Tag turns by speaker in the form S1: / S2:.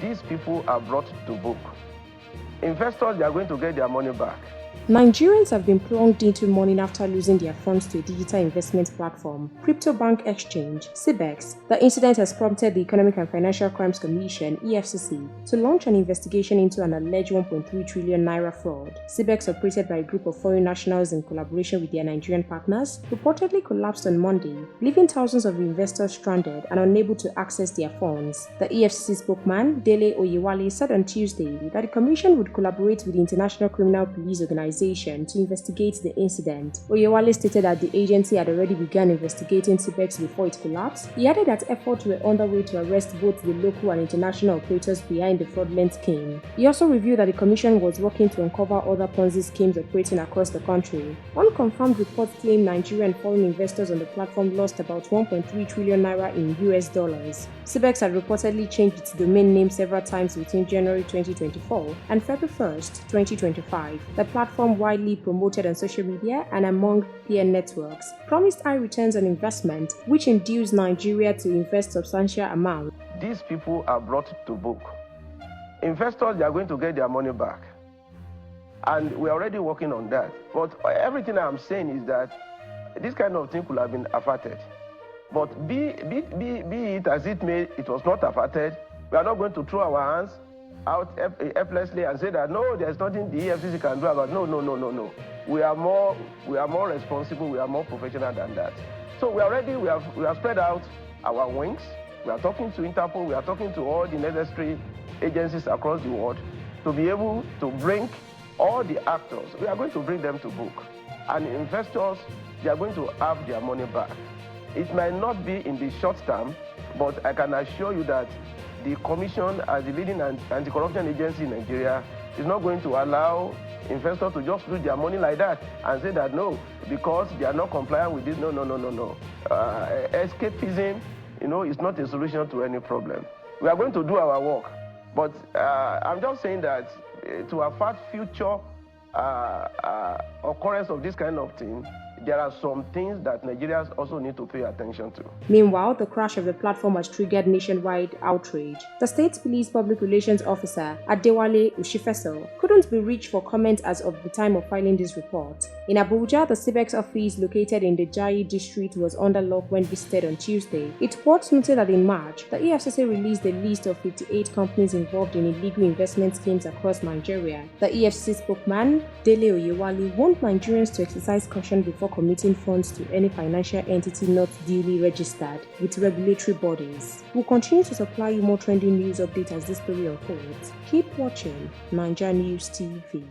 S1: these people are brought to book. Investors, they are going to get their money back.
S2: Nigerians have been plunged into mourning after losing their funds to a digital investment platform, Crypto Bank Exchange, CBEX. The incident has prompted the Economic and Financial Crimes Commission, EFCC, to launch an investigation into an alleged 1.3 trillion naira fraud. CBEX, operated by a group of foreign nationals in collaboration with their Nigerian partners, reportedly collapsed on Monday, leaving thousands of investors stranded and unable to access their funds. The EFCC spokesman, Dele Oyewale, said on Tuesday that the commission would collaborate with the International Criminal Police Organization to investigate the incident. Oyewale stated that the agency had already begun investigating CBEX before it collapsed. He added that efforts were underway to arrest both the local and international operators behind the fraudulent scheme. He also revealed that the commission was working to uncover other Ponzi schemes operating across the country. Unconfirmed reports claim Nigerian and foreign investors on the platform lost about 1.3 trillion naira in US dollars. CBEX had reportedly changed its domain name several times between January 2024 and February 1st, 2025. The platform, widely promoted on social media and among peer networks, promised high returns on investment, which induced Nigeria to invest substantial amounts.
S1: These people are brought to book. Investors, they are going to get their money back. And we're already working on that. But everything I'm saying is that this kind of thing could have been averted. But be it as it may, it was not averted. We are not going to throw our hands out helplessly and say that no, there's nothing the EFCC can do about it. No. We are more responsible, we are more professional than that. So we have spread out our wings. We are talking to Interpol, we are talking to all the necessary agencies across the world to be able to bring all the actors. We are going to bring them to book. And investors, they are going to have their money back. It might not be in the short term, but I can assure you that the Commission, as the leading anti-corruption agency in Nigeria, is not going to allow investors to just lose their money like that and say that no, because they are not compliant with this. No. Escapism, is not a solution to any problem. We are going to do our work, but I'm just saying that to avert future occurrence of this kind of thing, there are some things that Nigerians also need to pay attention to.
S2: Meanwhile, the crash of the platform has triggered nationwide outrage. The State Police Public Relations Officer, Adewale Ushifeso, couldn't be reached for comment as of the time of filing this report. In Abuja, the CBEX office located in the Jai district was under lock when visited on Tuesday. It reports noted that in March, the EFCC released a list of 58 companies involved in illegal investment schemes across Nigeria. The EFCC spokesman, Dele Oyewale, warned Nigerians to exercise caution before committing funds to any financial entity not duly registered with regulatory bodies. We'll continue to supply you more trending news updates as this story unfolds. Keep watching Naija News TV.